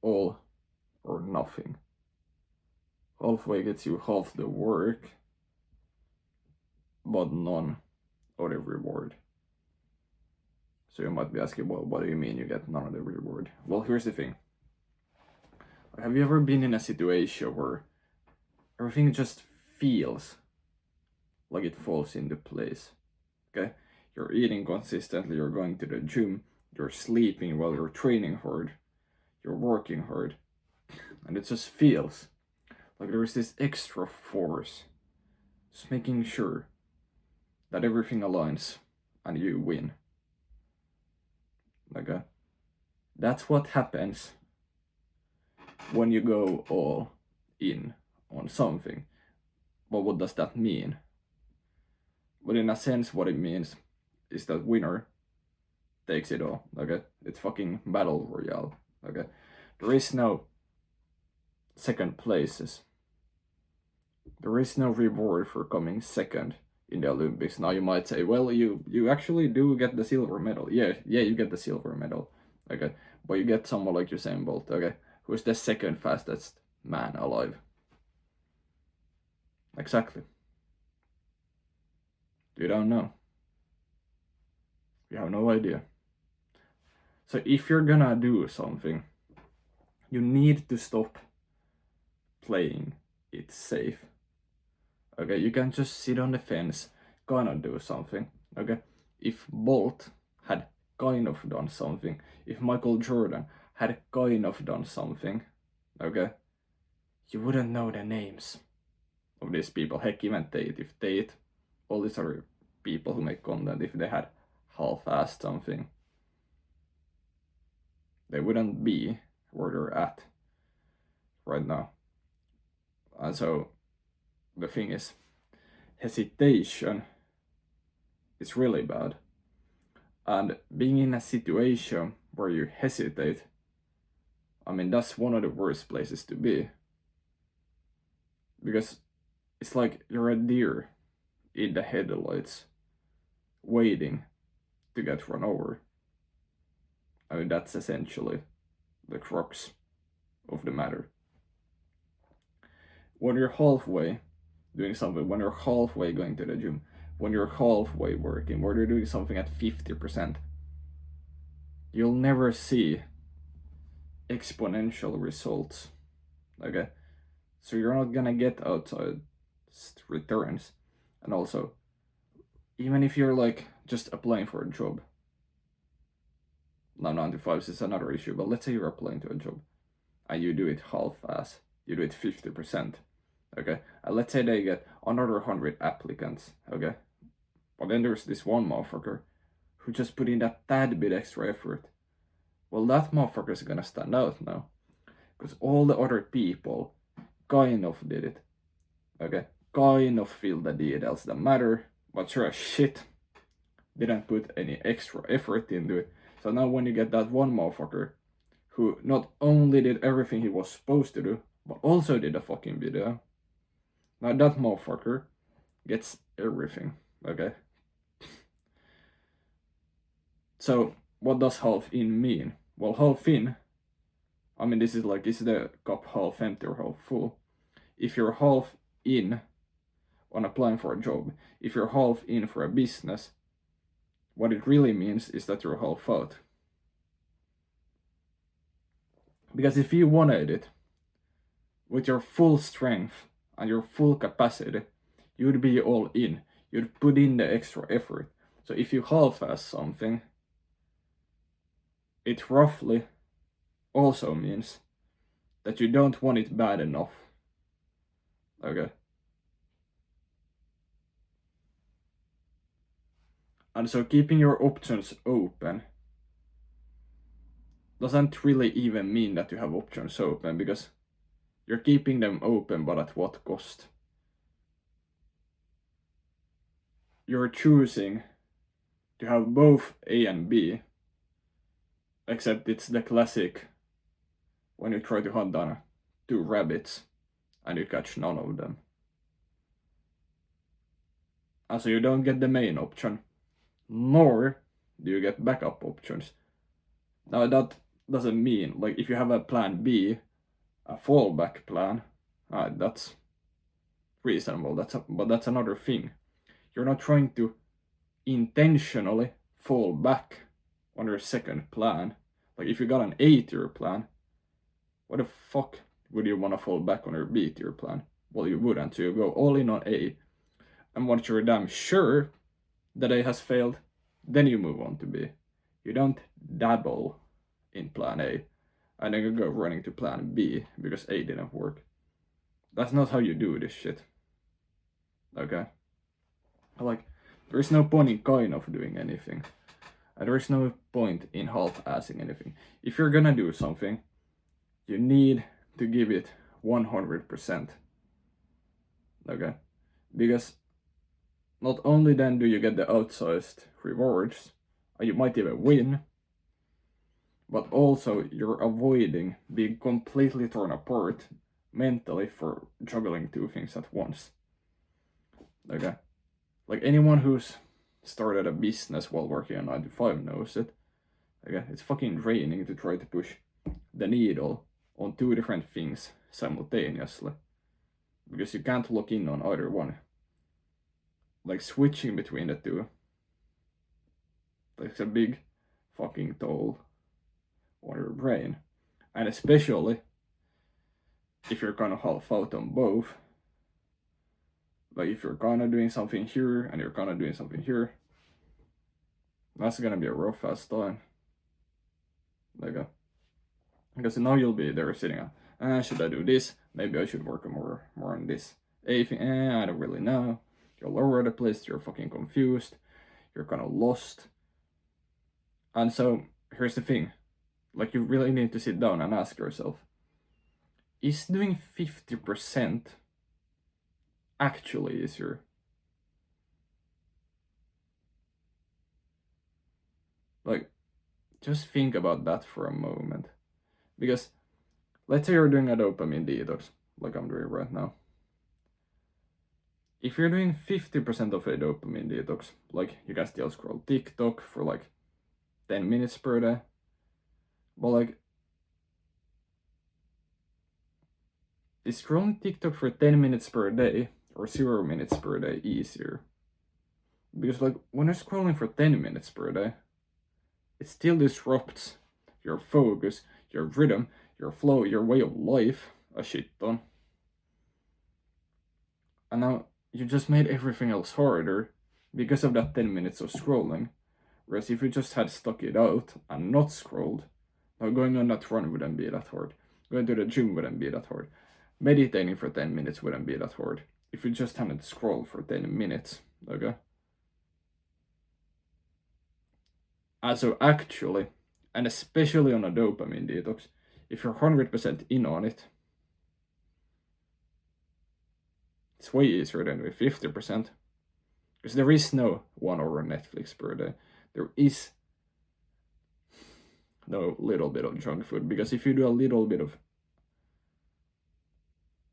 all or nothing. Halfway gets you half the work, but none of the reward. So you might be asking, well, what do you mean you get none of the reward? Well, here's the thing. Have you ever been in a situation where everything just feels like it falls into place? Okay? You're eating consistently, you're going to the gym, you're sleeping while you're training hard, you're working hard, and it just feels like there's this extra force just making sure that everything aligns and you win. That's what happens when you go all in on something. But what does that mean? But in a sense, what it means is that winner takes it all. It's fucking battle royale. There is no second places. There is no reward for coming second in the Olympics. Now you might say, well, you actually do get the silver medal. Yeah, you get the silver medal. But you get someone like Usain Bolt. Who's the second fastest man alive? Exactly. You don't know. You have no idea. So if you're gonna do something, you need to stop playing it safe. You can just sit on the fence, gonna do something. If Bolt had kind of done something, if Michael Jordan had kind of done something, you wouldn't know the names of these people. Heck, even Tate, all these other people who make content, if they had half-assed something, they wouldn't be where they're at right now. And so the thing is, hesitation is really bad. And being in a situation where you hesitate, I mean, that's one of the worst places to be. Because it's like you're a deer in the headlights, waiting to get run over. I mean, that's essentially the crux of the matter. When you're halfway doing something, when you're halfway going to the gym, when you're halfway working, when you're doing something at 50%, you'll never see exponential results. So you're not gonna get outside returns. And also, even if you're like just applying for a job, now 9 to 5 is another issue, but let's say you're applying to a job and you do it half-ass, you do it 50%, and let's say they get another 100 applicants, but then there's this one motherfucker who just put in that tad bit extra effort. Well, that motherfucker is gonna stand out now, because all the other people kind of did it, kind of feel the details that matter, but sure as shit didn't put any extra effort into it. So now when you get that one motherfucker who not only did everything he was supposed to do, but also did a fucking video, now that motherfucker gets everything, So what does half in mean? Well, half in, I mean, this is the cup half empty or half full? If you're half in on applying for a job, if you're half in for a business, what it really means is that you're half out. Because if you wanted it with your full strength and your full capacity, you'd be all in. You'd put in the extra effort. So if you half-ass something, it roughly also means that you don't want it bad enough. And so keeping your options open doesn't really even mean that you have options open, because you're keeping them open, but at what cost? You're choosing to have both A and B, except it's the classic when you try to hunt down 2 rabbits and you catch none of them. And so you don't get the main option, nor do you get backup options. Now that doesn't mean, like, if you have a plan B, a fallback plan, that's reasonable. But that's another thing. You're not trying to intentionally fall back on your second plan. Like, if you got an A tier plan, why the fuck would you want to fall back on your B tier plan? Well, you wouldn't. So you go all in on A, and once you're damn sure that A has failed, then you move on to B. You don't dabble in plan A and then you go running to plan B because A didn't work. That's not how you do this shit. Okay? Like, there is no point in kind of doing anything. And there is no point in half-assing anything. If you're gonna do something, you need to give it 100%. Okay? Because not only then do you get the outsized rewards, and you might even win, but also you're avoiding being completely torn apart mentally for juggling two things at once. Okay? Like, anyone who's started a business while working on 9 to 5 knows it. Okay? It's fucking draining to try to push the needle on two different things simultaneously. Because you can't lock in on either one. Like, switching between the two takes a big fucking toll on your brain. And especially if you're kind of half out on both. Like, if you're kind of doing something here and you're kind of doing something here, that's gonna be a rough ass time. Like, because now you'll be there sitting at, should I do this? Maybe I should work more on this A thing. I don't really know. You're all over the place. You're fucking confused. You're kind of lost. And so here's the thing. Like, you really need to sit down and ask yourself, is doing 50% actually easier? Like, just think about that for a moment. Because let's say you're doing a dopamine detox, like I'm doing right now. If you're doing 50% of a dopamine detox, like, you can still scroll TikTok for like 10 minutes per day, but like, is scrolling TikTok for 10 minutes per day or 0 minutes per day easier? Because, like, when you're scrolling for 10 minutes per day, it still disrupts your focus, your rhythm, your flow, your way of life a shit ton. And now you just made everything else harder because of that 10 minutes of scrolling. Whereas if you just had stuck it out and not scrolled, now going on that run wouldn't be that hard. Going to the gym wouldn't be that hard. Meditating for 10 minutes wouldn't be that hard. If you just hadn't scrolled for 10 minutes, okay? And so actually, and especially on a dopamine detox, if you're 100% in on it, it's way easier than with 50%. Because there is no 1 hour Netflix per day. There is no little bit of junk food. Because if you do a little bit of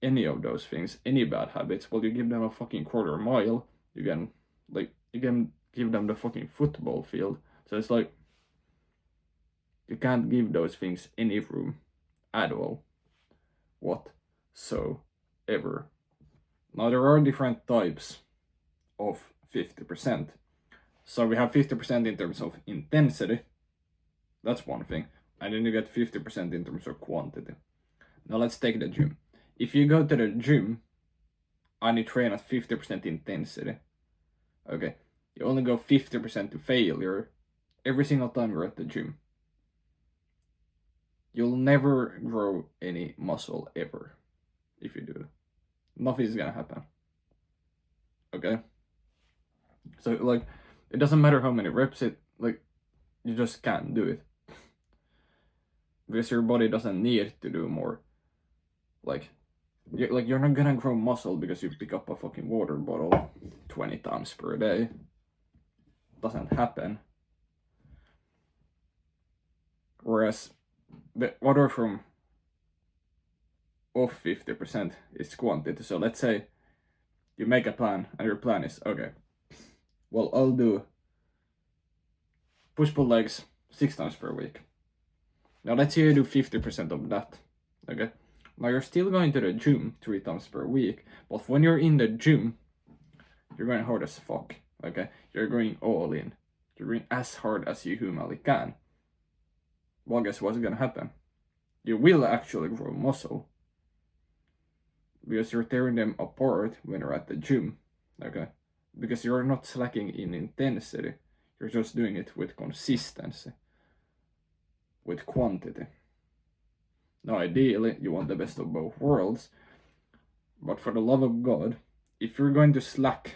any of those things, any bad habits, well, you give them a fucking quarter mile, you can give them the fucking football field. So it's like, you can't give those things any room at all whatsoever. Now, there are different types of 50%. So we have 50% in terms of intensity. That's one thing. And then you get 50% in terms of quantity. Now let's take the gym. If you go to the gym and you train at 50% intensity, okay, you only go 50% to failure every single time you're at the gym. You'll never grow any muscle ever if you do that. Nothing is gonna happen. Okay? So, like, it doesn't matter how many reps like, you just can't do it. Because your body doesn't need to do more. Like, you're not gonna grow muscle because you pick up a fucking water bottle 20 times per day. Doesn't happen. Whereas the order from off 50% is quantity. So let's say you make a plan and your plan is, okay, well, I'll do push-pull legs 6 times per week. Now let's say you do 50% of that, okay? Now you're still going to the gym 3 times per week, but when you're in the gym, you're going hard as fuck, okay? You're going all in. You're going as hard as you humanly can. Well, guess what's gonna happen? You will actually grow muscle. Because you're tearing them apart when you're at the gym, okay? Because you're not slacking in intensity. You're just doing it with consistency. With quantity. Now, ideally, you want the best of both worlds. But for the love of God, if you're going to slack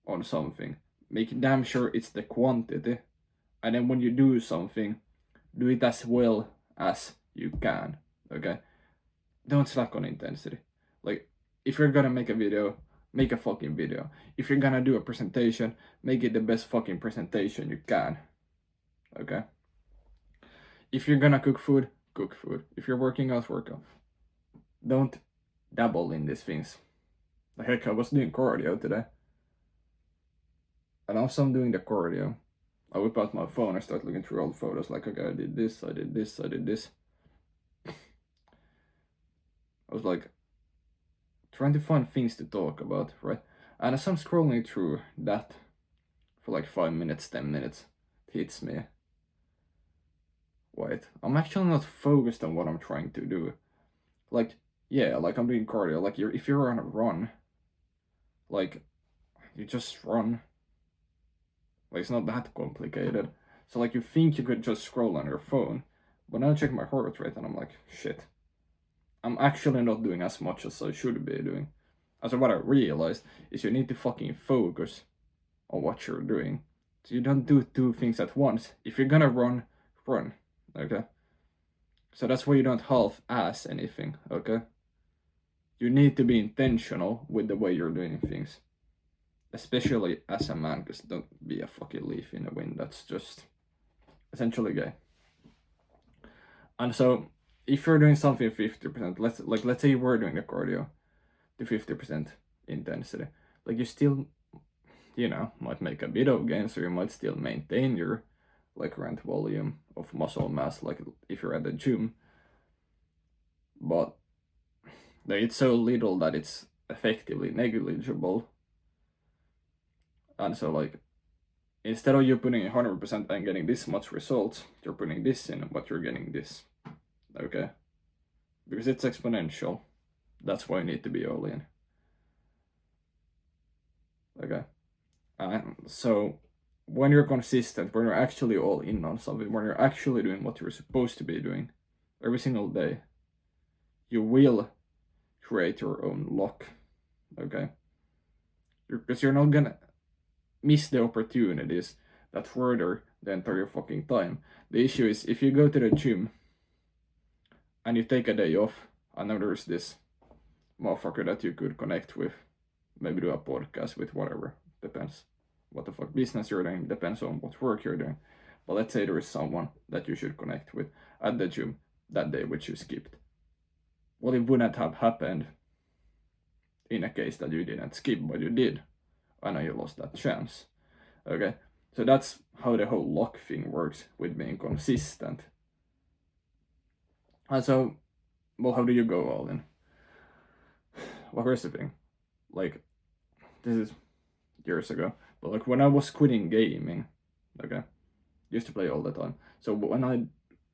on something, make damn sure it's the quantity. And then when you do something, do it as well as you can, okay? Don't slack on intensity. Like, if you're gonna make a video, make a fucking video. If you're gonna do a presentation, make it the best fucking presentation you can, okay? If you're gonna cook food, cook food. If you're working out, work out. Don't dabble in these things. Like, heck, I was doing cardio today. And also I'm doing the cardio, I whip out my phone and start looking through old photos, like, okay, I did this, I did this, I did this. I was like, trying to find things to talk about, right? And as I'm scrolling through that for like 5 minutes, 10 minutes, it hits me. Wait, I'm actually not focused on what I'm trying to do. Like, yeah, like I'm doing cardio, like if you're on a run, like, you just run. Like, it's not that complicated. So like, you think you could just scroll on your phone, but now I check my heart rate and I'm like, shit. I'm actually not doing as much as I should be doing. And so what I realized is you need to fucking focus on what you're doing. So you don't do 2 things at once. If you're gonna run, run, okay? So that's why you don't half-ass anything, okay? You need to be intentional with the way you're doing things. Especially as a man, because don't be a fucking leaf in the wind. That's just essentially gay. And so, if you're doing something 50%, let's say you were doing the cardio to 50% intensity, like, you still, you know, might make a bit of gains, or you might still maintain your like rent volume of muscle mass, like if you're at the gym, but it's so little that it's effectively negligible. And so, like, instead of you putting 100% and getting this much results, you're putting this in, but you're getting this, okay? Because it's exponential. That's why you need to be all in. Okay? So, when you're consistent, when you're actually all in on something, when you're actually doing what you're supposed to be doing every single day, you will create your own luck, okay? Because you're not gonna miss the opportunities that further the entire fucking time. The issue is, if you go to the gym and you take a day off, and now there's this motherfucker that you could connect with, maybe do a podcast with, whatever, depends what the fuck business you're doing, depends on what work you're doing. But let's say there is someone that you should connect with at the gym that day, which you skipped. Well, it wouldn't have happened in a case that you didn't skip, but you did. I know you lost that chance. Okay? So that's how the whole luck thing works with being consistent. And so, well, how do you go all in? Well, here's the thing. Like, this is years ago, but like, when I was quitting gaming, okay, used to play all the time. So when I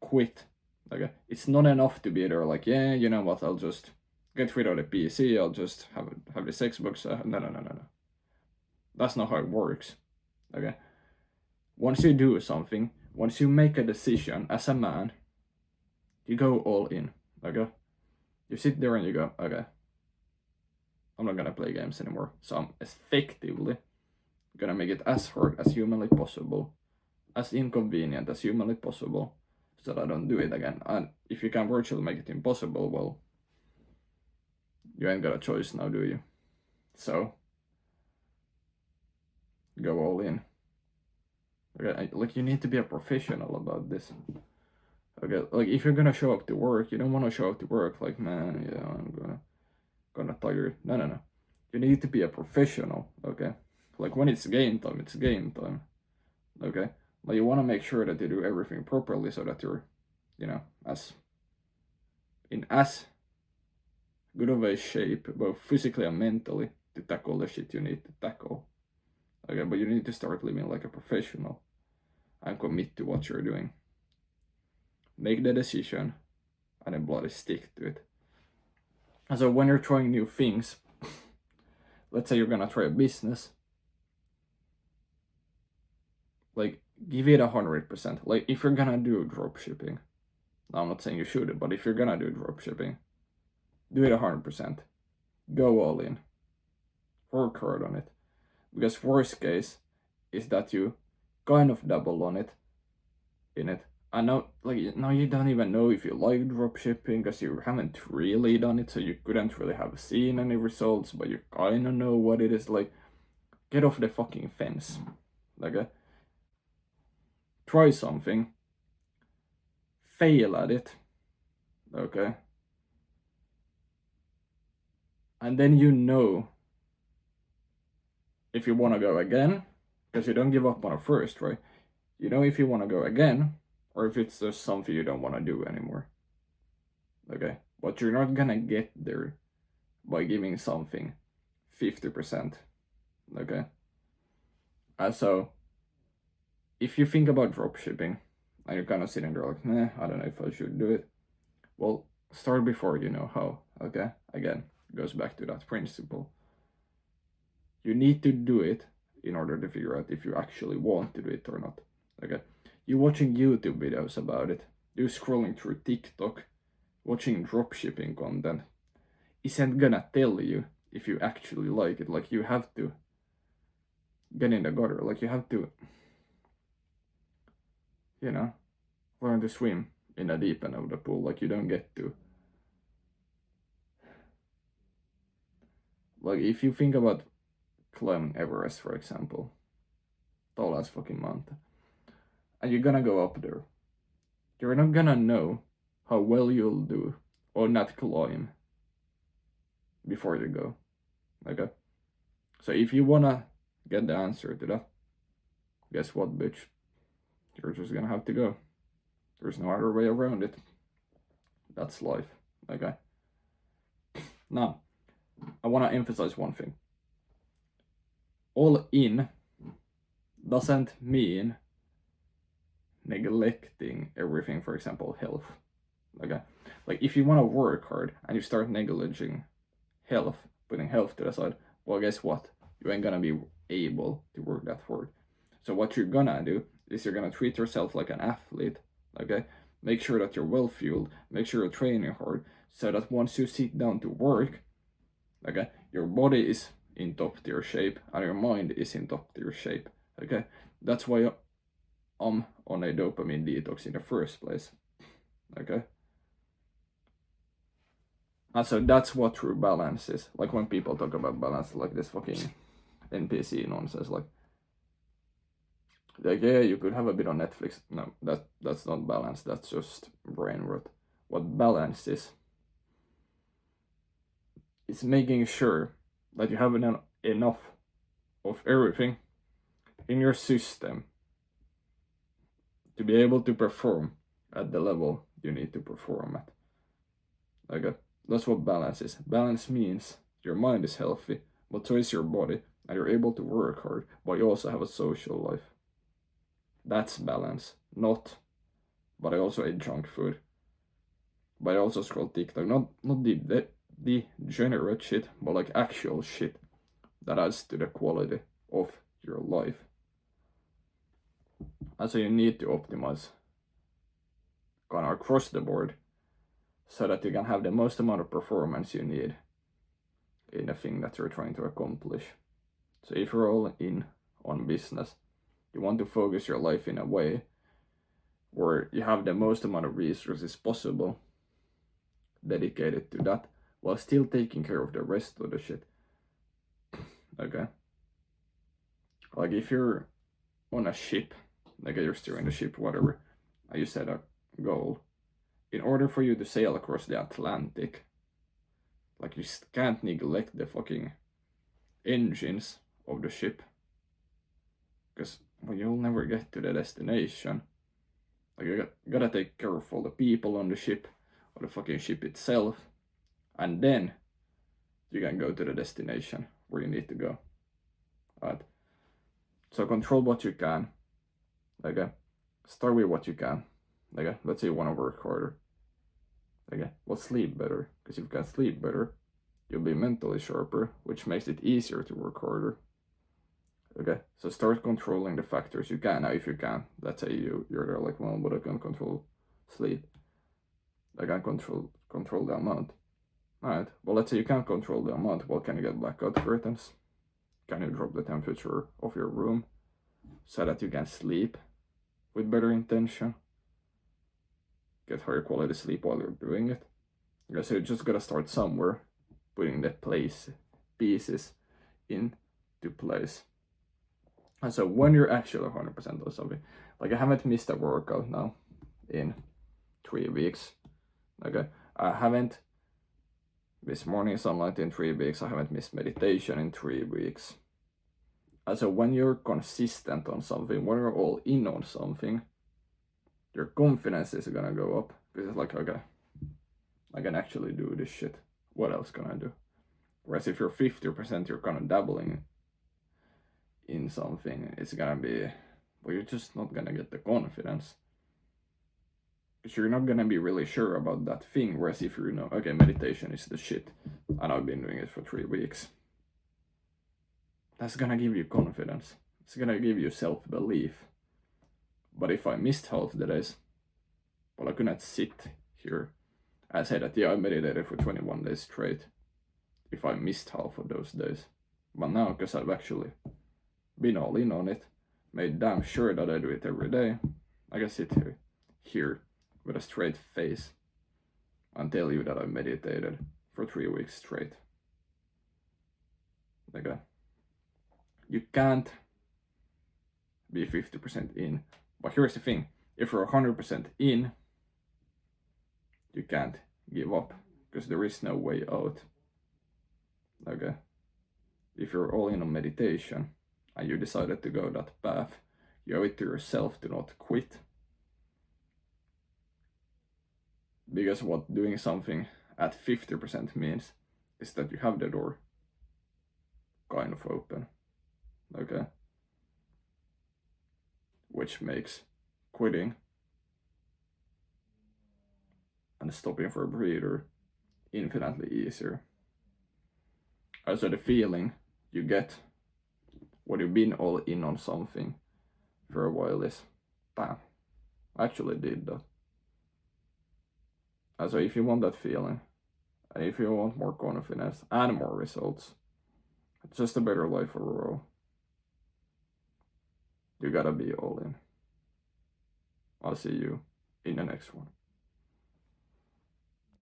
quit, okay, it's not enough to be there like, yeah, you know what, I'll just get rid of the PC, I'll just have this Xbox. No. That's not how it works, okay? Once you do something, once you make a decision as a man, you go all in, okay? You sit there and you go, okay, I'm not gonna play games anymore. So I'm effectively gonna make it as hard as humanly possible, as inconvenient as humanly possible, so that I don't do it again. And if you can virtually make it impossible, well, you ain't got a choice now, do you? So, go all in. Okay, like, you need to be a professional about this. Okay, like, if you're gonna show up to work, you don't want to show up to work like, man, yeah, I'm gonna tired. No. You need to be a professional, okay? Like, when it's game time, it's game time, okay? Like you want to make sure that you do everything properly so that you're, as good of a shape, both physically and mentally, to tackle the shit you need to tackle. Okay, but you need to start living like a professional and commit to what you're doing. Make the decision and then bloody stick to it. And so when you're trying new things, let's say you're gonna try a business, like give it 100%. Like if you're gonna do dropshipping, I'm not saying you should, but if you're gonna do dropshipping, do it 100%. Go all in. Work hard on it. Because worst case is that you kind of double on it, in it. And now you don't even know if you like dropshipping because you haven't really done it, so you couldn't really have seen any results, but you kind of know what it is like. Get off the fucking fence. Okay? Try something. Fail at it. Okay? And then you know if you want to go again, because you don't give up on a first, right? You know if you want to go again, or if it's just something you don't want to do anymore. Okay? But you're not gonna get there by giving something 50%. Okay? And so, if you think about dropshipping, and you're kind of sitting there like, nah, I don't know if I should do it. Well, start before you know how. Okay? Again, goes back to that principle. You need to do it in order to figure out if you actually want to do it or not. Okay? You watching YouTube videos about it, you scrolling through TikTok, watching dropshipping content, isn't gonna tell you if you actually like it. Like you have to get in the gutter. Like you have to, learn to swim in the deep end of the pool. Like you don't get to. Like if you think about climbing Everest, for example, tall as fucking mountain, and you're gonna go up there, you're not gonna know how well you'll do on that climb before you go. Okay? So if you wanna get the answer to that, guess what, bitch? You're just gonna have to go. There's no other way around it. That's life. Okay? Now, I wanna emphasize one thing. All in doesn't mean neglecting everything, for example, health. Okay? Like if you wanna work hard and you start neglecting health, putting health to the side, well, guess what? You ain't gonna be able to work that hard. So what you're gonna do is you're gonna treat yourself like an athlete, okay? Make sure that you're well fueled, make sure you're training hard, so that once you sit down to work, okay, your body is in top tier shape and your mind is in top tier shape, okay? That's why I'm on a dopamine detox in the first place, okay? And so that's what true balance is. Like when people talk about balance, like this fucking NPC nonsense, like yeah, you could have a bit on Netflix. No, that's not balance. That's just brain rot. What balance is making sure that you have enough of everything in your system to be able to perform at the level you need to perform at. Okay, that's what balance is. Balance means your mind is healthy, but so is your body, and you're able to work hard, but you also have a social life. That's balance. Not, but I also ate junk food. But I also scroll TikTok. Not the degenerate shit, but like actual shit that adds to the quality of your life. And so you need to optimize kind of across the board so that you can have the most amount of performance you need in the thing that you're trying to accomplish. So if you're all in on business, you want to focus your life in a way where you have the most amount of resources possible dedicated to that while still taking care of the rest of the shit. Okay? Like if you're on a ship, like you're steering the ship, whatever, and you set a goal, in order for you to sail across the Atlantic, like you can't neglect the fucking engines of the ship. Because well, you'll never get to the destination. Like, you gotta take care of all the people on the ship, or the fucking ship itself, and then you can go to the destination where you need to go. Right? So control what you can. Okay? Start with what you can. Okay? Let's say you want to work harder. Okay? Well, sleep better. Because if you can sleep better, you'll be mentally sharper, which makes it easier to work harder. Okay? So start controlling the factors you can. Now, if you can, let's say you're there like, well, but I can control sleep. I can control the amount. Alright, well, let's say you can't control the amount. Well, can you get blackout curtains? Can you drop the temperature of your room so that you can sleep with better intention? Get higher quality sleep while you're doing it. Okay, so you just gotta start somewhere, putting the pieces into place. And so when you're actually 100% on something, like I haven't missed a workout now in 3 weeks. Okay, I haven't missed morning sunlight in 3 weeks. I haven't missed meditation in 3 weeks. And so when you're consistent on something, when you're all in on something, your confidence is gonna go up. Because it's like, okay, I can actually do this shit. What else can I do? Whereas if you're 50%, you're kind of dabbling in something, it's gonna be, well, you're just not gonna get the confidence. Because you're not gonna be really sure about that thing. Whereas if you know, okay, meditation is the shit, and I've been doing it for 3 weeks, that's gonna give you confidence. It's gonna give you self-belief. But if I missed half the days, well, I could not sit here and say that, yeah, I meditated for 21 days straight if I missed half of those days. But now, because I've actually been all in on it, made damn sure that I do it every day, I can sit here with a straight face and tell you that I meditated for 3 weeks straight. Okay. You can't be 50% in. But here's the thing, if you're 100% in, you can't give up, because there is no way out. Okay? If you're all in on meditation, and you decided to go that path, you owe it to yourself to not quit. Because what doing something at 50% means is that you have the door kind of open. Okay? Which makes quitting and stopping for a breather infinitely easier. Also, the feeling you get when you've been all in on something for a while is, bam, I actually did that. And so if you want that feeling, and if you want more confidence and more results, just a better life overall, you gotta be all in. I'll see you in the next one.